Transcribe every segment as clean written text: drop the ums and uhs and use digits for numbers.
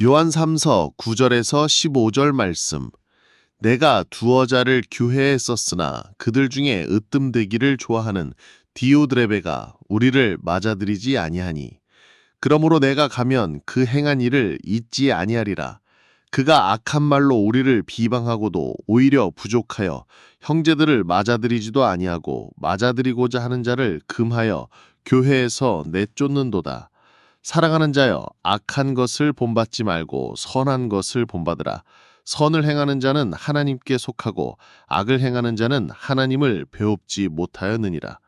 요한 3서 9절에서 15절 말씀. 내가 두어 자를 교회에 썼으나 그들 중에 으뜸되기를 좋아하는 디오드레베가 우리를 맞아들이지 아니하니 그러므로 내가 가면 그 행한 일을 잊지 아니하리라. 그가 악한 말로 우리를 비방하고도 오히려 부족하여 형제들을 맞아들이지도 아니하고 맞아들이고자 하는 자를 금하여 교회에서 내쫓는도다. 사랑하는 자여, 악한 것을 본받지 말고 선한 것을 본받으라. 선을 행하는 자는 하나님께 속하고 악을 행하는 자는 하나님을 배웁지 못하였느니라.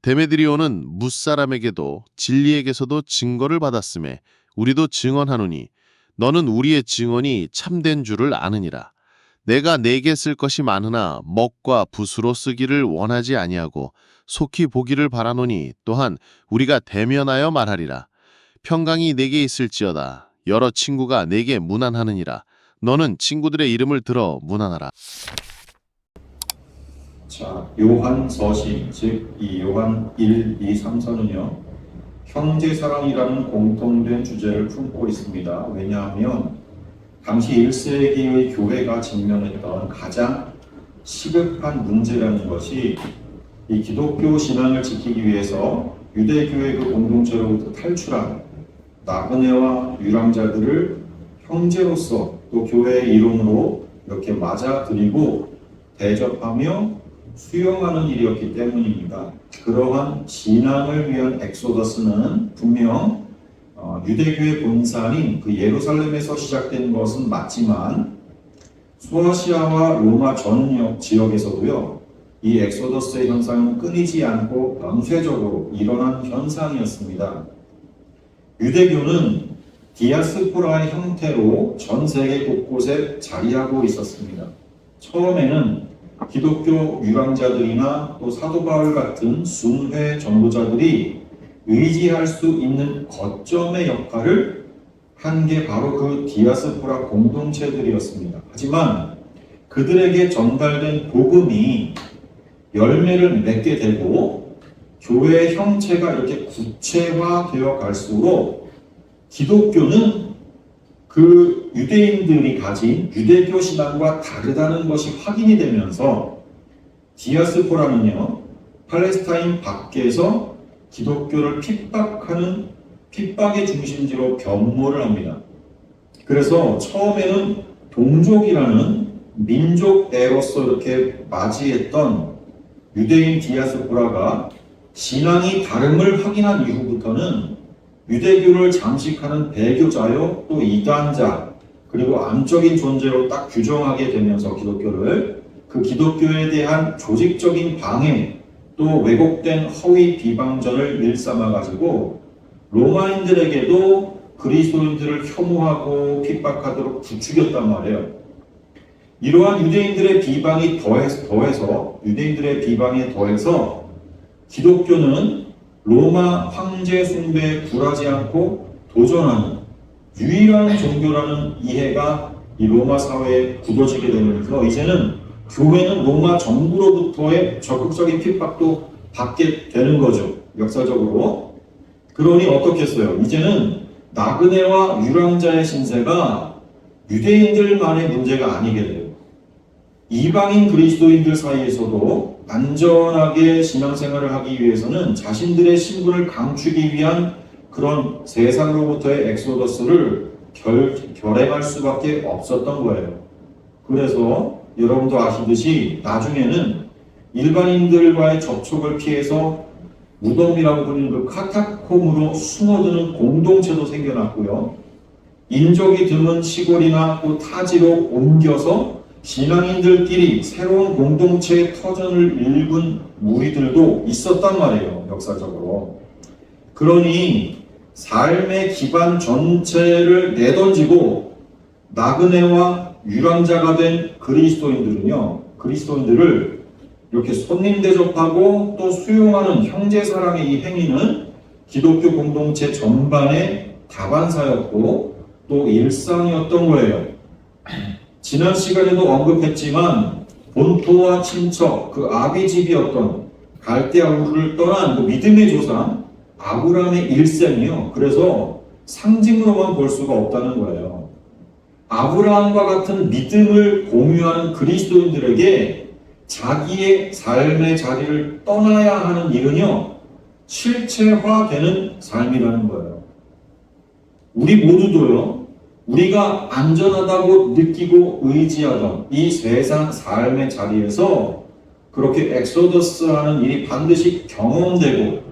데메드리오는 뭇사람에게도 진리에게서도 증거를 받았음에 우리도 증언하노니 너는 우리의 증언이 참된 줄을 아느니라. 내가 내게 쓸 것이 많으나 먹과 붓으로 쓰기를 원하지 아니하고 속히 보기를 바라노니 또한 우리가 대면하여 말하리라. 평강이 내게 있을지어다. 여러 친구가 내게 문안하느니라. 너는 친구들의 이름을 들어 문안하라. 자, 요한 서신, 즉 이 요한 1, 2, 3서는요. 형제 사랑이라는 공통된 주제를 품고 있습니다. 왜냐하면 당시 1세기의 교회가 직면했던 가장 시급한 문제라는 것이 이 기독교 신앙을 지키기 위해서 유대교의 그 공동체로부터 탈출한 나그네와 유랑자들을 형제로서 또 교회의 이름으로 이렇게 맞아들이고 대접하며 수용하는 일이었기 때문입니다. 그러한 신앙을 위한 엑소더스는 분명 유대교의 본산인 그 예루살렘에서 시작된 것은 맞지만 소아시아와 로마 전역 지역에서도요, 이 엑소더스의 현상은 끊이지 않고 연쇄적으로 일어난 현상이었습니다. 유대교는 디아스포라의 형태로 전 세계 곳곳에 자리하고 있었습니다. 처음에는 기독교 유랑자들이나 또 사도 바울 같은 순회 전도자들이 의지할 수 있는 거점의 역할을 한 게 바로 그 디아스포라 공동체들이었습니다. 하지만 그들에게 전달된 복음이 열매를 맺게 되고 교회의 형체가 이렇게 구체화되어 갈수록 기독교는 그 유대인들이 가진 유대교 신앙과 다르다는 것이 확인이 되면서 디아스포라는요, 팔레스타인 밖에서 기독교를 핍박하는 핍박의 중심지로 변모를 합니다. 그래서 처음에는 동족이라는 민족애로서 이렇게 맞이했던 유대인 디아스포라가 신앙이 다름을 확인한 이후부터는 유대교를 장식하는 배교자요, 또 이단자, 그리고 암적인 존재로 딱 규정하게 되면서 기독교를 그 기독교에 대한 조직적인 방해, 또 왜곡된 허위 비방전을 일삼아가지고 로마인들에게도 그리스도인들을 혐오하고 핍박하도록 부추겼단 말이에요. 이러한 유대인들의 비방이 더해서 유대인들의 비방에 더해서 기독교는 로마 황제 숭배에 굴하지 않고 도전하는 유일한 종교라는 이해가 이 로마 사회에 굳어지게 되면서 이제는 교회는 로마 정부로부터의 적극적인 핍박도 받게 되는 거죠. 역사적으로. 그러니 어떻게 했어요? 이제는 나그네와 유랑자의 신세가 유대인들만의 문제가 아니게 돼요. 이방인 그리스도인들 사이에서도 안전하게 신앙생활을 하기 위해서는 자신들의 신분을 감추기 위한 그런 세상으로부터의 엑소더스를 결행할 수밖에 없었던 거예요. 그래서 여러분도 아시듯이 나중에는 일반인들과의 접촉을 피해서 무덤이라고 불리는 그 카타콤으로 숨어드는 공동체도 생겨났고요. 인적이 드문 시골이나 또 타지로 옮겨서 신앙인들끼리 새로운 공동체의 터전을 읽은 무리들도 있었단 말이에요. 역사적으로. 그러니 삶의 기반 전체를 내던지고 나그네와 유랑자가 된 그리스도인들을 이렇게 손님 대접하고 또 수용하는 형제 사랑의 이 행위는 기독교 공동체 전반의 다반사였고 또 일상이었던 거예요. 지난 시간에도 언급했지만 본토와 친척, 그 아비집이었던 갈대아 우르를 떠난 그 믿음의 조상 아브라함의 일생이요. 그래서 상징으로만 볼 수가 없다는 거예요. 아브라함과 같은 믿음을 공유하는 그리스도인들에게 자기의 삶의 자리를 떠나야 하는 일은요, 실체화되는 삶이라는 거예요. 우리 모두도요, 우리가 안전하다고 느끼고 의지하던 이 세상 삶의 자리에서 그렇게 엑소더스 하는 일이 반드시 경험되고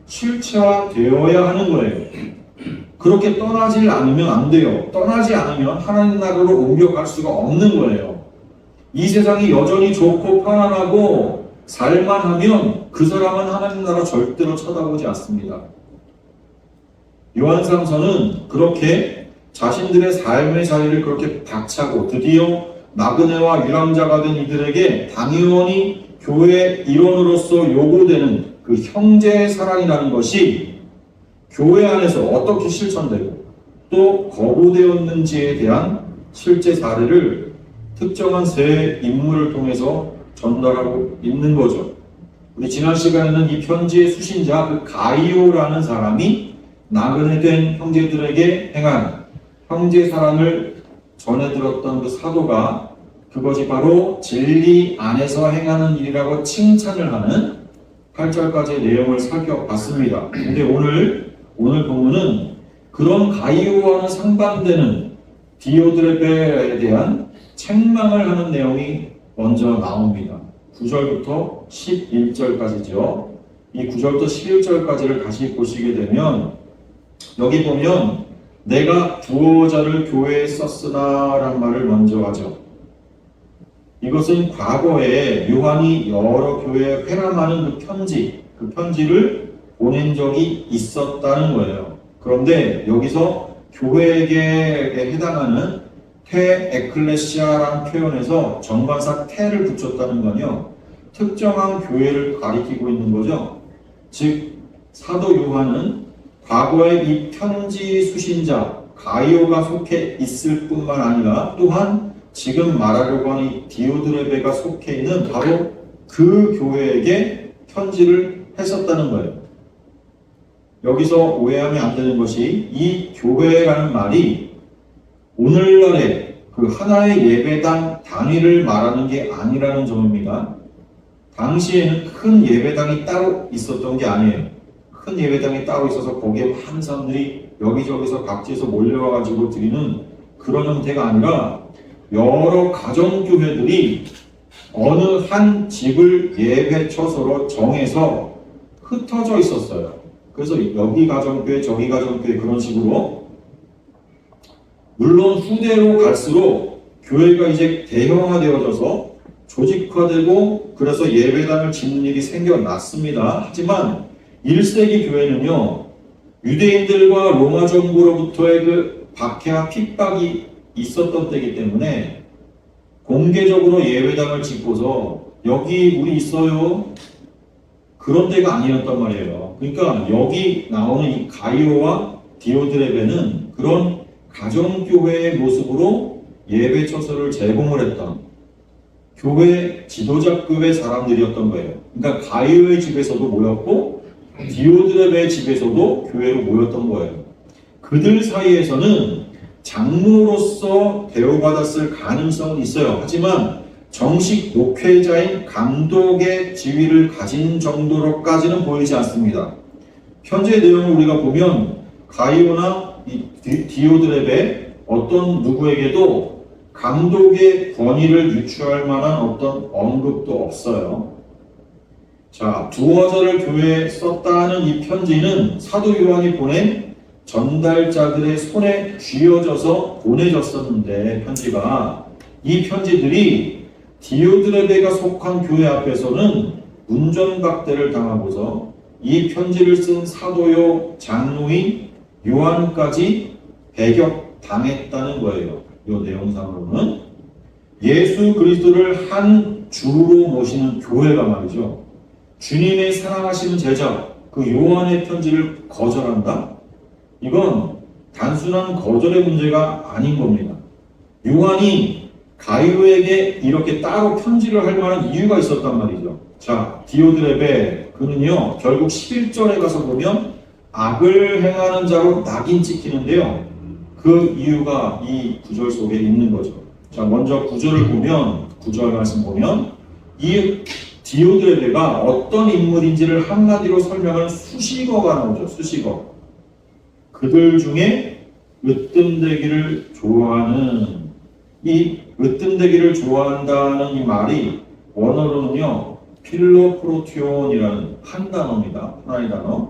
실체화되어야 하는 거예요. 그렇게 떠나질 않으면 안 돼요. 떠나지 않으면 하나님 나라로 옮겨갈 수가 없는 거예요. 이 세상이 여전히 좋고 편안하고 살만하면 그 사람은 하나님 나라 절대로 쳐다보지 않습니다. 요한삼서는 그렇게 자신들의 삶의 자리를 그렇게 박차고 드디어 나그네와 유랑자가 된 이들에게 당연히 교회의 일원으로서 요구되는 그 형제의 사랑이라는 것이 교회 안에서 어떻게 실천되고 또 거부되었는지에 대한 실제 사례를 특정한 세 인물을 통해서 전달하고 있는 거죠. 우리 지난 시간에는 이 편지의 수신자 그 가이오라는 사람이 나그네 된 형제들에게 행한 형제 사랑을 전해들었던 그 사도가 그것이 바로 진리 안에서 행하는 일이라고 칭찬을 하는 8절까지의 내용을 살펴봤습니다. 근데 오늘 본문은 그런 가이오와는 상반되는 디오드레베에 대한 책망을 하는 내용이 먼저 나옵니다. 9절부터 11절까지죠. 이 9절부터 11절까지를 다시 보시게 되면 여기 보면 내가 두어 자를 교회에 썼으나 라는 말을 먼저 하죠. 이것은 과거에 요한이 여러 교회에 회람하는 그 편지를 보낸 적이 있었다는 거예요. 그런데 여기서 교회에게 해당하는 테 에클레시아라는 표현에서 정관사 테를 붙였다는 건요, 특정한 교회를 가리키고 있는 거죠. 즉 사도 요한은 과거에 이 편지 수신자 가이오가 속해 있을 뿐만 아니라 또한 지금 말하려고 하는 이 디오드레베가 속해 있는 바로 그 교회에게 편지를 했었다는 거예요. 여기서 오해하면 안 되는 것이 이 교회라는 말이 오늘날의 그 하나의 예배당 단위를 말하는 게 아니라는 점입니다. 당시에는 큰 예배당이 따로 있었던 게 아니에요. 큰 예배당이 따로 있어서 거기에 많은 사람들이 여기저기서 각지에서 몰려와가지고 드리는 그런 형태가 아니라 여러 가정교회들이 어느 한 집을 예배처소로 정해서 흩어져 있었어요. 그래서 여기 가정교회 저기 가정교회 그런 식으로, 물론 후대로 갈수록 교회가 이제 대형화되어져서 조직화되고 그래서 예배당을 짓는 일이 생겨났습니다. 하지만 1세기 교회는요, 유대인들과 로마 정부로부터의 그 박해와 핍박이 있었던 때이기 때문에 공개적으로 예배당을 짓고서 여기 우리 있어요 그런 데가 아니었단 말이에요. 그러니까 여기 나오는 이 가이오와 디오드레베는 그런 가정교회의 모습으로 예배처소를 제공을 했던 교회 지도자급의 사람들이었던 거예요. 그러니까 가이오의 집에서도 모였고 디오드레베의 집에서도 교회로 모였던 거예요. 그들 사이에서는 장로로서 대우받았을 가능성은 있어요. 하지만 정식 목회자인 감독의 지위를 가진 정도로까지는 보이지 않습니다. 편지의 내용을 우리가 보면 가이오나 디오드레베 어떤 누구에게도 감독의 권위를 유추할 만한 어떤 언급도 없어요. 자, 두어 자를 교회에 썼다는 이 편지는 사도 요한이 보낸 전달자들의 손에 쥐어져서 보내졌었는데, 편지가, 이 편지들이 디오드레베가 속한 교회 앞에서는 운전박대를 당하고서 이 편지를 쓴 사도요 장로인 요한까지 배격당했다는 거예요. 이 내용상으로는 예수 그리스도를 한 주로 모시는 교회가 말이죠, 주님의 사랑하시는 제자 그 요한의 편지를 거절한다? 이건 단순한 거절의 문제가 아닌 겁니다. 요한이 가이오에게 이렇게 따로 편지를 할 만한 이유가 있었단 말이죠. 자, 디오드레베 그는요 결국 11절에 가서 보면 악을 행하는 자로 낙인 찍히는데요, 그 이유가 이 구절 속에 있는 거죠. 자, 먼저 구절을 보면, 구절 말씀 보면, 이 디오드레베가 어떤 인물인지를 한마디로 설명하는 수식어가 나오죠. 수식어. 그들 중에 으뜸되기를 좋아하는, 이 으뜸되기를 좋아한다는 이 말이 원어로는요, 필로프로티온이라는 한 단어입니다. 하나의 단어.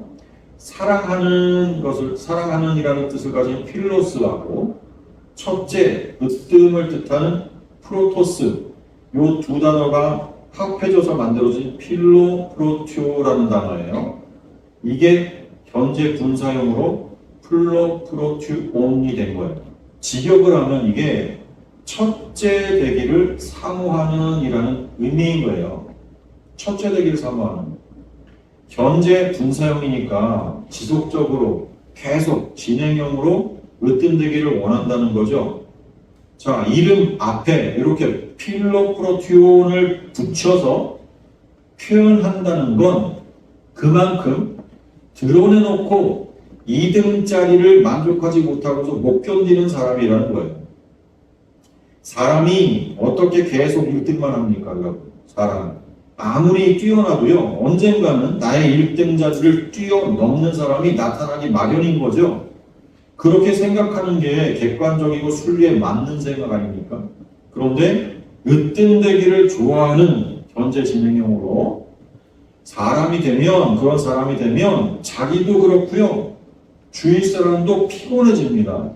사랑하는 것을, 사랑하는이라는 뜻을 가진 필로스하고 첫째, 으뜸을 뜻하는 프로토스, 요 두 단어가 합해져서 만들어진 필로프로티오라는 단어예요. 이게 현재 분사형으로 플로프로티온이 된 거예요. 직역을 하면 이게 첫째 되기를 사모하는 이라는 의미인 거예요. 첫째 되기를 사모하는. 현재 분사형이니까 지속적으로 계속 진행형으로 으뜸되기를 원한다는 거죠. 자, 이름 앞에 이렇게 필로프로티온을 붙여서 표현한다는 건 그만큼 드러내놓고 2등짜리를 만족하지 못하고서 못 견디는 사람이라는 거예요. 사람이 어떻게 계속 1등만 합니까, 여러분? 사람. 아무리 뛰어나도요, 언젠가는 나의 1등자들을 뛰어넘는 사람이 나타나기 마련인 거죠. 그렇게 생각하는 게 객관적이고 순리에 맞는 생각 아닙니까? 그런데 으뜸되기를 좋아하는 현재 진행형으로 사람이 되면, 그런 사람이 되면 자기도 그렇고요, 주위 사람도 피곤해집니다.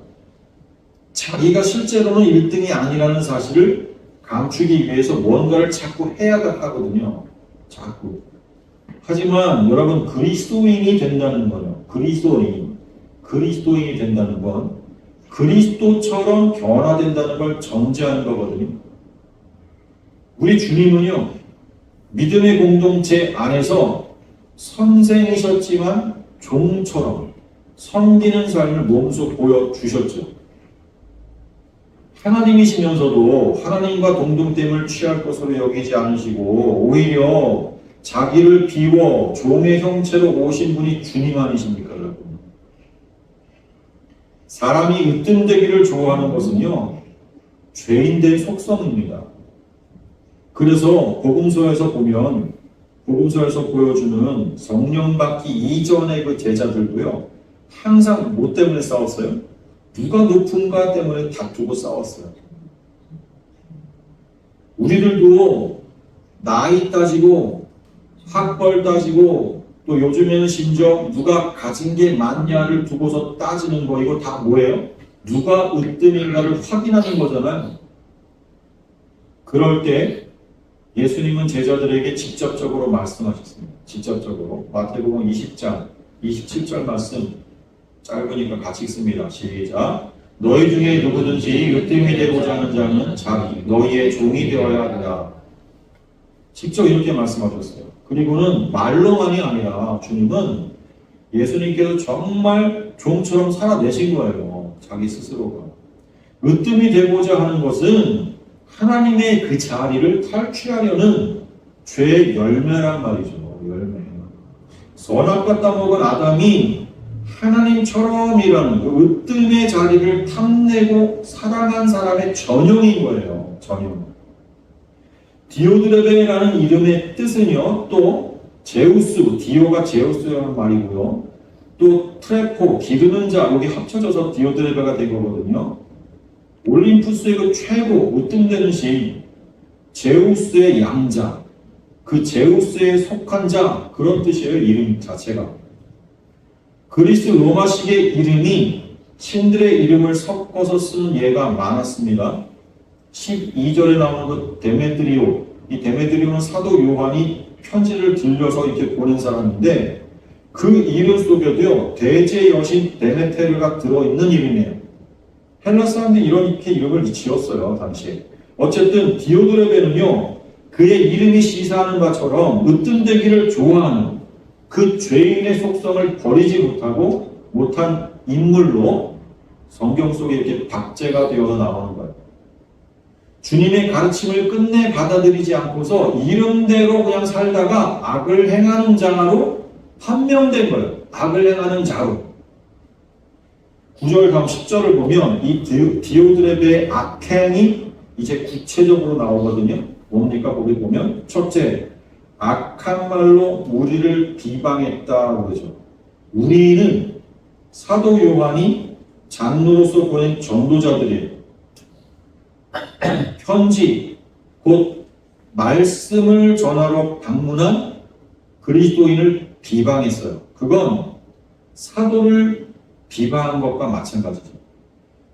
자기가 실제로는 1등이 아니라는 사실을 감추기 위해서 뭔가를 자꾸 해야 하거든요. 자꾸. 하지만 여러분, 그리스도인이 된다는 거예요. 그리스도인이 된다는 건 그리스도처럼 변화된다는 걸 전제하는 거거든요. 우리 주님은요, 믿음의 공동체 안에서 선생이셨지만 종처럼 섬기는 삶을 몸소 보여주셨죠. 하나님이시면서도 하나님과 동등됨을 취할 것으로 여기지 않으시고 오히려 자기를 비워 종의 형체로 오신 분이 주님 아니십니까, 여러분? 사람이 으뜸되기를 좋아하는 것은요, 죄인된 속성입니다. 그래서 복음서에서 보면, 복음서에서 보여주는 성령 받기 이전의 그 제자들도요, 항상 뭐 때문에 싸웠어요? 누가 높은가 때문에 다투고 싸웠어요. 우리들도 나이 따지고 학벌 따지고 또 요즘에는 심지어 누가 가진 게 많냐를 두고서 따지는 거, 이거 다 뭐예요? 누가 으뜸인가를 확인하는 거잖아요. 그럴 때 예수님은 제자들에게 직접적으로 말씀하셨습니다. 직접적으로. 마태복음 20장 27절 말씀 짧으니까 같이 읽습니다. 시작. 너희 중에 누구든지 으뜸이 되고자 하는 자는 자기 너희의 종이 되어야 한다. 직접 이렇게 말씀하셨어요. 그리고는 말로만이 아니라 주님은 예수님께서 정말 종처럼 살아내신 거예요. 자기 스스로가. 으뜸이 되고자 하는 것은 하나님의 그 자리를 탈취하려는 죄의 열매란 말이죠. 열매. 선악과 따먹은 아담이 하나님처럼이라는 그 으뜸의 자리를 탐내고 사랑한 사람의 전형인 거예요. 전형. 디오드레베라는 이름의 뜻은요, 또 제우스, 디오가 제우스라는 말이고요, 또 트레포, 기르는 자, 여기 합쳐져서 디오드레베가 된 거거든요. 올림푸스의 그 최고 으뜸되는 신, 제우스의 양자, 그 제우스에 속한 자, 그런 뜻이에요. 이름 자체가. 그리스 로마식의 이름이 신들의 이름을 섞어서 쓰는 예가 많았습니다. 12절에 나오는 그 데메드리오, 이 데메드리오는 사도 요한이 편지를 들려서 이렇게 보낸 사람인데 그 이름 속에도요, 대제 여신 데메테르가 들어있는 이름이에요. 헬라 사람들이 이렇게 이름을 지었어요, 당시에. 어쨌든 디오드레베는요, 그의 이름이 시사하는 바처럼 으뜸되기를 좋아하는 그 죄인의 속성을 버리지 못한 인물로 성경 속에 이렇게 박제가 되어서 나오는 거예요. 주님의 가르침을 끝내 받아들이지 않고서 이름대로 그냥 살다가 악을 행하는 자로 판명된 거예요. 악을 행하는 자로. 9절 다음 10절을 보면 이 디오드레베의 악행이 이제 구체적으로 나오거든요. 뭡니까? 거기 보면 첫째, 악한 말로 우리를 비방했다 그러죠. 우리는 사도 요한이 장로로서 보낸 전도자들이에요. 현지 곧 말씀을 전하러 방문한 그리스도인을 비방했어요. 그건 사도를 비방한 것과 마찬가지죠.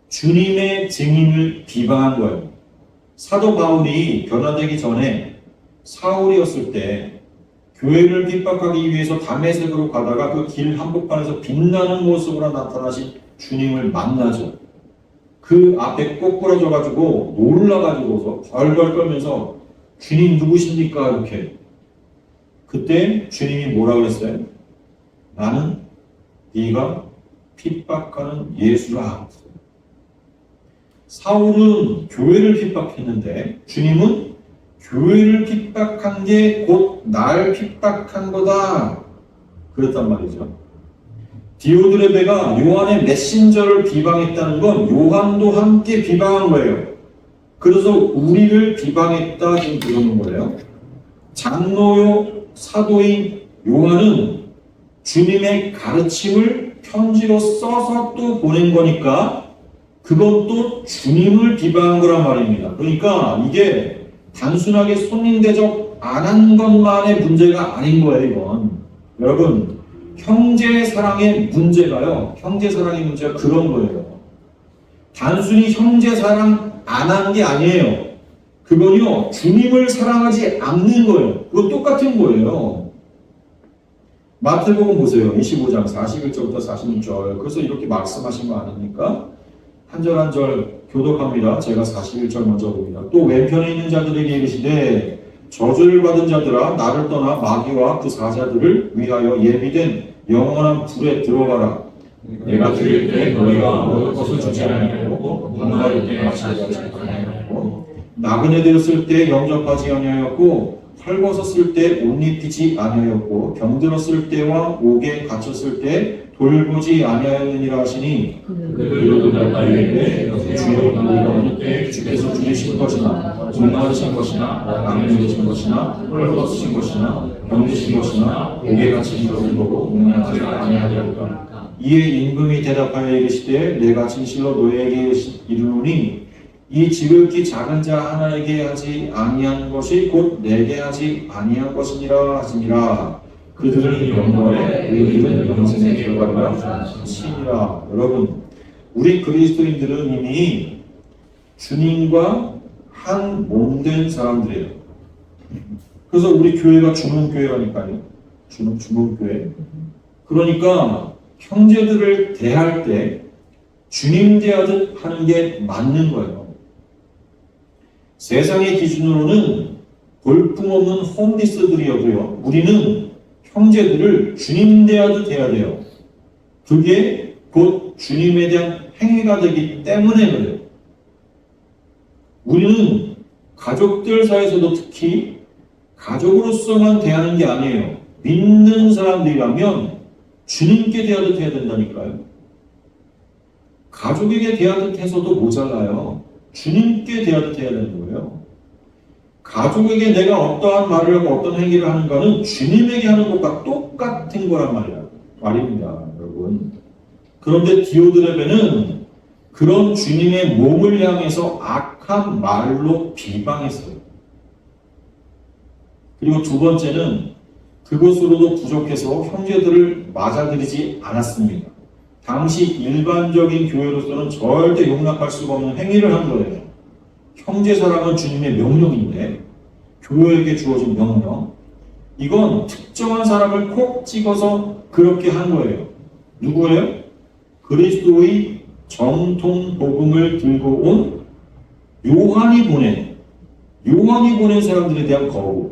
주님의 증인을 비방한 거예요. 사도 바울이 변화되기 전에 사울이었을 때 교회를 핍박하기 위해서 다메섹으로 가다가 그 길 한복판에서 빛나는 모습으로 나타나신 주님을 만나죠. 그 앞에 꼬꾸라져가지고 놀라가지고서 벌벌 떨면서 주님 누구십니까? 이렇게. 그때 주님이 뭐라 그랬어요? 나는 네가 핍박하는 예수라. 사울은 교회를 핍박했는데 주님은 교회를 핍박한 게 곧 날 핍박한 거다. 그랬단 말이죠. 디오드레베가 요한의 메신저를 비방했다는 건 요한도 함께 비방한 거예요. 그래서 우리를 비방했다 지금 그러는 거예요. 장로요 사도인 요한은 주님의 가르침을 편지로 써서 또 보낸 거니까 그건 또 주님을 비방한 거란 말입니다. 그러니까 이게 단순하게 손님 대접 안 한 것만의 문제가 아닌 거예요, 이건. 여러분, 형제 사랑의 문제가요, 형제 사랑의 문제가 그런 거예요. 단순히 형제 사랑 안 한 게 아니에요. 그건요, 주님을 사랑하지 않는 거예요. 그거 똑같은 거예요. 마태복음 보세요. 25장 41절부터 46절. 그래서 이렇게 말씀하신 거 아닙니까? 한 절 한 절 교독합니다. 제가 41절 먼저 봅니다. 또 왼편에 있는 자들에게 이르시되 저주를 받은 자들아 나를 떠나 마귀와 그 사자들을 위하여 예비된 영원한 불에 들어가라. 내가 드릴 때 너희가 먹을 것을 주지 아니하였고 방가를 때 마시지 아니하였고 나그네 되었을 때 영접하지 아니하였고 헐벗었을 때 옷 입히지 아니하였고 병들었을 때와 옥에 갇혔을 때 돌보지 아니하였느니라 하시니 그들도 나에게 주여 너희가 어느 때 주께서 주신 것이나 종말하신 것이나 낭비되신 것이나 헐벗으신 것이나 병드신 것이나 옥에 갇힌 것을 보고 응하지 아니하리까. 이에 임금이 대답하여 이르시되 내가 진실로 너희에게 이르노니 이 지극히 작은 자 하나에게 하지 아니한 것이 곧 내게 하지 아니한 것이니라 하시니라. 그들은 영광에 우리는 영생에 들어가리라 하시니라. 여러분, 우리 그리스도인들은 이미 주님과 한 몸된 사람들이에요. 그래서 우리 교회가 주문교회라니까요. 주문교회. 그러니까 형제들을 대할 때 주님 대하듯 하는 게 맞는 거예요. 세상의 기준으로는 볼품없는 홈리스들이어도요, 우리는 형제들을 주님 대하듯 해야 돼요. 그게 곧 주님에 대한 행위가 되기 때문에 그래요. 우리는 가족들 사이에서도 특히 가족으로서만 대하는 게 아니에요. 믿는 사람들이라면 주님께 대하듯 해야 된다니까요. 가족에게 대하듯 해서도 모자라요. 주님께 대하듯 해야 되는 거예요. 가족에게 내가 어떠한 말을 하고 어떤 행위를 하는가는 주님에게 하는 것과 똑같은 거란 말입니다, 여러분. 그런데 디오드레베는 그런 주님의 몸을 향해서 악한 말로 비방했어요. 그리고 두 번째는 그것으로도 부족해서 형제들을 맞아들이지 않았습니다. 당시 일반적인 교회로서는 절대 용납할 수가 없는 행위를 한 거예요. 형제 사랑은 주님의 명령인데 교회에게 주어진 명령, 이건 특정한 사람을 콕 찍어서 그렇게 한 거예요. 누구예요? 그리스도의 정통 복음을 들고 온 요한이 보낸 사람들에 대한 거부.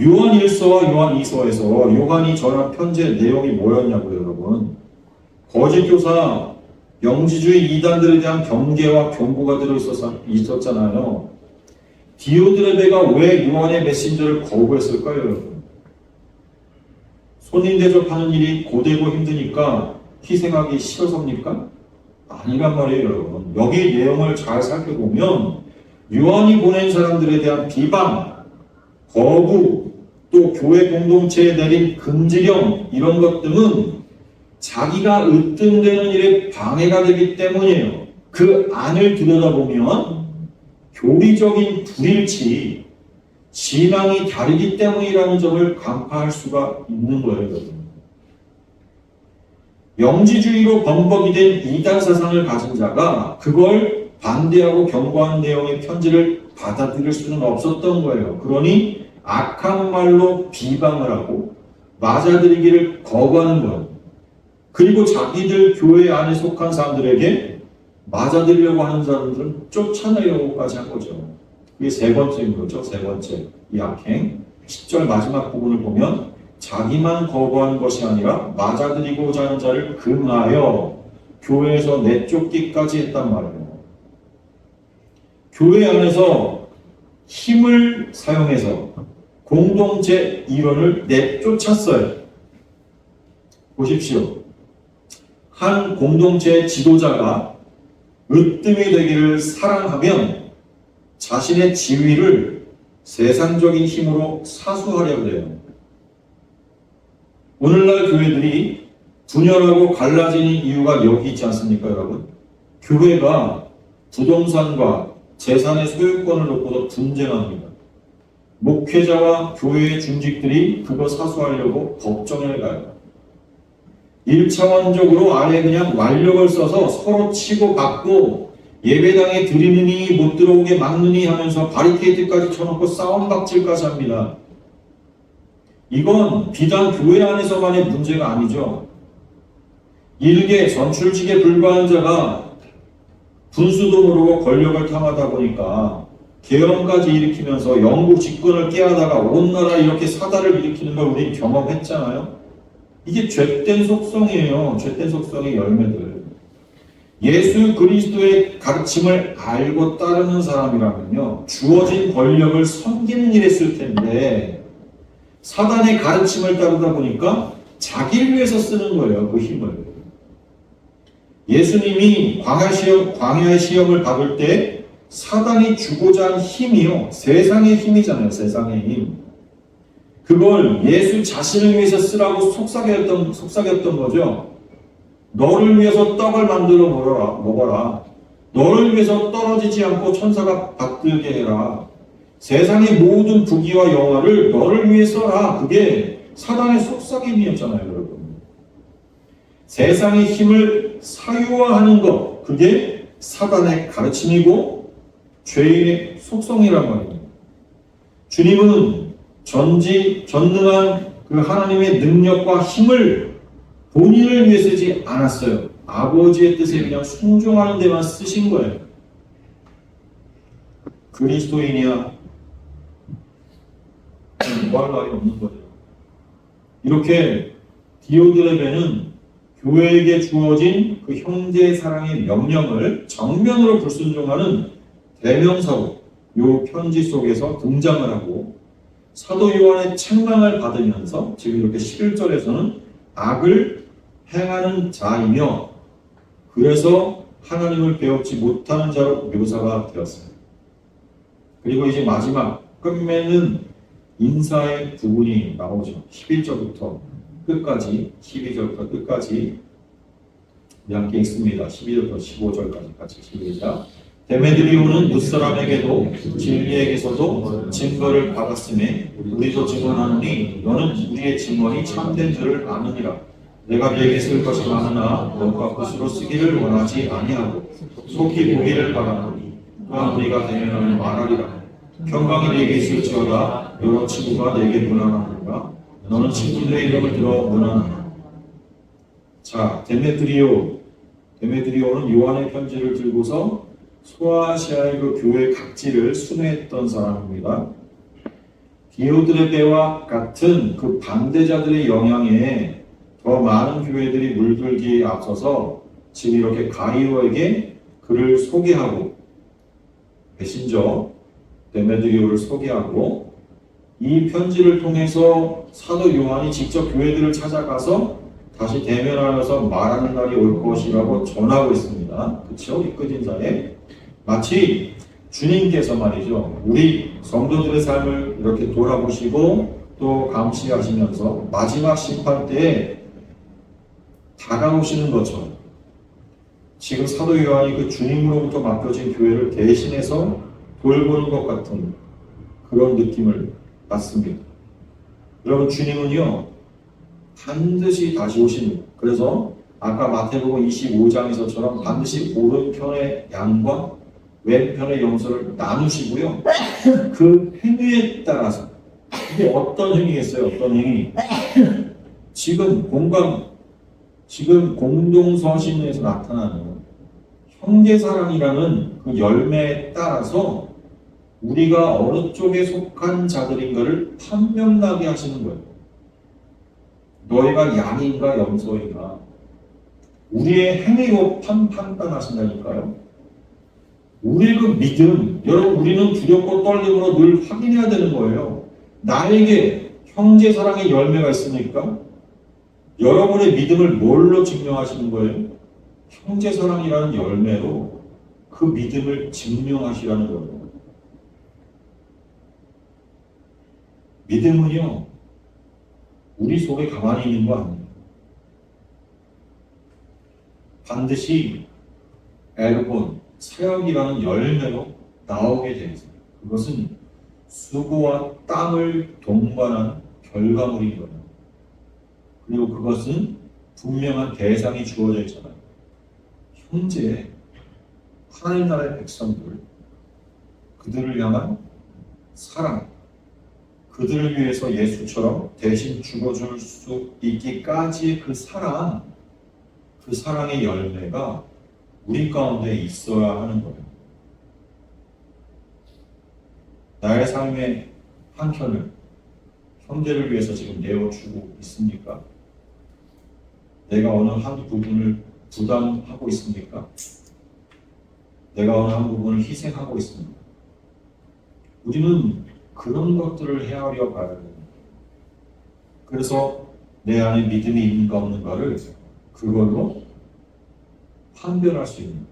요한 1서와 요한 2서에서 요한이 전한 편지의 내용이 뭐였냐고요, 여러분. 거짓 교사, 영지주의 이단들에 대한 경계와 경고가 있었잖아요. 디오드레베가 왜 요한의 메신저를 거부했을까요, 여러분? 손님 대접하는 일이 고되고 힘드니까 희생하기 싫어서입니까? 아니란 말이에요, 여러분. 여기 내용을 잘 살펴보면 요한이 보낸 사람들에 대한 비방, 거부, 또 교회 공동체에 내린 금지령 이런 것들은 자기가 으뜸되는 일에 방해가 되기 때문이에요. 그 안을 들여다보면 교리적인 불일치, 신앙이 다르기 때문이라는 점을 간파할 수가 있는 거예요, 여러분. 영지주의로 범벅이 된 이단 사상을 가진 자가 그걸 반대하고 경고한 내용의 편지를 받아들일 수는 없었던 거예요. 그러니 악한 말로 비방을 하고 맞아들이기를 거부하는 거예요. 그리고 자기들 교회 안에 속한 사람들에게 맞아들이려고 하는 사람들은 쫓아내려고까지 한 거죠. 이게 세 번째인 거죠. 세 번째. 이 악행. 10절 마지막 부분을 보면 자기만 거부하는 것이 아니라 맞아들이고자 하는 자를 금하여 교회에서 내쫓기까지 했단 말이에요. 교회 안에서 힘을 사용해서 공동체 일원을 내쫓았어요. 보십시오. 한 공동체의 지도자가 으뜸이 되기를 사랑하면 자신의 지위를 세상적인 힘으로 사수하려고 해요. 오늘날 교회들이 분열하고 갈라지는 이유가 여기 있지 않습니까, 여러분? 교회가 부동산과 재산의 소유권을 놓고도 분쟁합니다. 목회자와 교회의 중직들이 그거 사수하려고 법정에 가요. 1차원적으로 아예 그냥 완력을 써서 서로 치고 받고 예배당에 들이느니 못 들어오게 막느니 하면서 바리케이드까지 쳐놓고 싸움박질까지 합니다. 이건 비단 교회 안에서만의 문제가 아니죠. 일개 전출직에 불과한 자가 분수도 모르고 권력을 탐하다 보니까 계엄까지 일으키면서 영국 집권을 깨하다가 온 나라에 이렇게 사달을 일으키는 걸 우리 경험했잖아요. 이게 죄된 속성이에요. 죄된 속성의 열매들. 예수 그리스도의 가르침을 알고 따르는 사람이라면요, 주어진 권력을 섬기는 일에 쓸 텐데 사단의 가르침을 따르다 보니까 자기를 위해서 쓰는 거예요. 그 힘을. 예수님이 광야의 시험을 받을 때 사단이 주고자 한 힘이요, 세상의 힘이잖아요. 세상의 힘. 그걸 예수 자신을 위해서 쓰라고 속삭였던 거죠. 너를 위해서 떡을 만들어 먹어라. 너를 위해서 떨어지지 않고 천사가 받들게 해라. 세상의 모든 부귀와 영화를 너를 위해 써라. 그게 사단의 속삭임이었잖아요, 여러분. 세상의 힘을 사유화하는 것, 그게 사단의 가르침이고 죄인의 속성이란 말입니다. 주님은 전능한 그 하나님의 능력과 힘을 본인을 위해 쓰지 않았어요. 아버지의 뜻에 그냥 순종하는 데만 쓰신 거예요. 그리스도인이야 뭐할 말이 없는 거죠. 이렇게 디오드레베는 교회에게 주어진 그 형제 사랑의 명령을 정면으로 불순종하는 대명사로 요 편지 속에서 등장을 하고 사도 요한의 책망을 받으면서 지금 이렇게 11절에서는 악을 행하는 자이며 그래서 하나님을 배우지 못하는 자로 묘사가 되었어요. 그리고 이제 마지막 끝맺는 인사의 부분이 나오죠. 11절부터 끝까지, 12절부터 끝까지 우리 함께 읽습니다. 12절부터 15절까지 같이 시작. 데메드리오는 무사람에게도 진리에게서도 증거를 받았음에 우리도 증언하노니 너는 우리의 증언이 참된 줄을 아느니라. 내가 네게 쓸 것이 많으나 너가 것으로 쓰기를 원하지 아니하고 속히 보기를 바라노니 또한 우리가 되면 말하리라. 평강이 네게 있을지어다. 여러 친구가 네게 문안하는가. 너는 친구들의 이름을 들어 문안하라. 자, 데메드리오는 요한의 편지를 들고서 소아시아의 그 교회 각지를 순회했던 사람입니다. 디오드레베와 같은 그 반대자들의 영향에 더 많은 교회들이 물들기에 앞서서 지금 이렇게 가이오에게 그를 소개하고 메신저 데메드리오를 소개하고 이 편지를 통해서 사도 요한이 직접 교회들을 찾아가서 다시 대면하여서 말하는 날이 올 것이라고 전하고 있습니다. 그렇죠? 이 끝인사에 마치 주님께서 말이죠. 우리 성도들의 삶을 이렇게 돌아보시고 또 감시하시면서 마지막 심판 때에 다가오시는 것처럼 지금 사도 요한이 그 주님으로부터 맡겨진 교회를 대신해서 돌보는 것 같은 그런 느낌을 받습니다. 여러분, 주님은요 반드시 다시 오십니다. 그래서 아까 마태복음 25장에서처럼 반드시 오른편의 양과 왼편의 염소를 나누시고요. 그 행위에 따라서 이게 어떤 행위겠어요? 어떤 행위? 지금 공동서신에서 나타나는 형제사랑이라는 그 열매에 따라서 우리가 어느 쪽에 속한 자들인가를 판명나게 하시는 거예요. 너희가 양인가 염소인가 우리의 행위로 판단하신다니까요. 우리의 그 믿음, 여러분 우리는 두렵고 떨림으로 늘 확인해야 되는 거예요. 나에게 형제사랑의 열매가 있습니까? 여러분의 믿음을 뭘로 증명하시는 거예요? 형제사랑이라는 열매로 그 믿음을 증명하시라는 거예요. 믿음은요, 우리 속에 가만히 있는 거 아니에요. 반드시 에르본, 사역이라는 열매로 나오게 되어 있어요. 그것은 수고와 땀을 동반한 결과물인 거예요. 그리고 그것은 분명한 대상이 주어져 있잖아요. 현재 하나님 나라의 백성들, 그들을 향한 사랑, 그들을 위해서 예수처럼 대신 죽어줄 수 있기까지의 그 사랑의 열매가 우리 가운데 있어야 하는 거예요. 나의 삶의 한켠을 형제를 위해서 지금 내어주고 있습니까? 내가 어느 한 부분을 부담하고 있습니까? 내가 어느 한 부분을 희생하고 있습니까? 우리는 그런 것들을 헤아려 가야 됩니다. 그래서 내 안에 믿음이 있는가 없는가를 그걸로 판별할 수 있는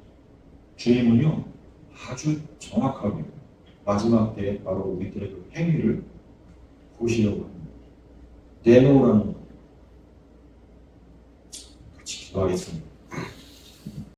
주님은요 아주 정확하게 마지막 때에 바로 우리들의 그 행위를 보시려고 합니다. 내놓으라는 것. 같이 기도하겠습니다.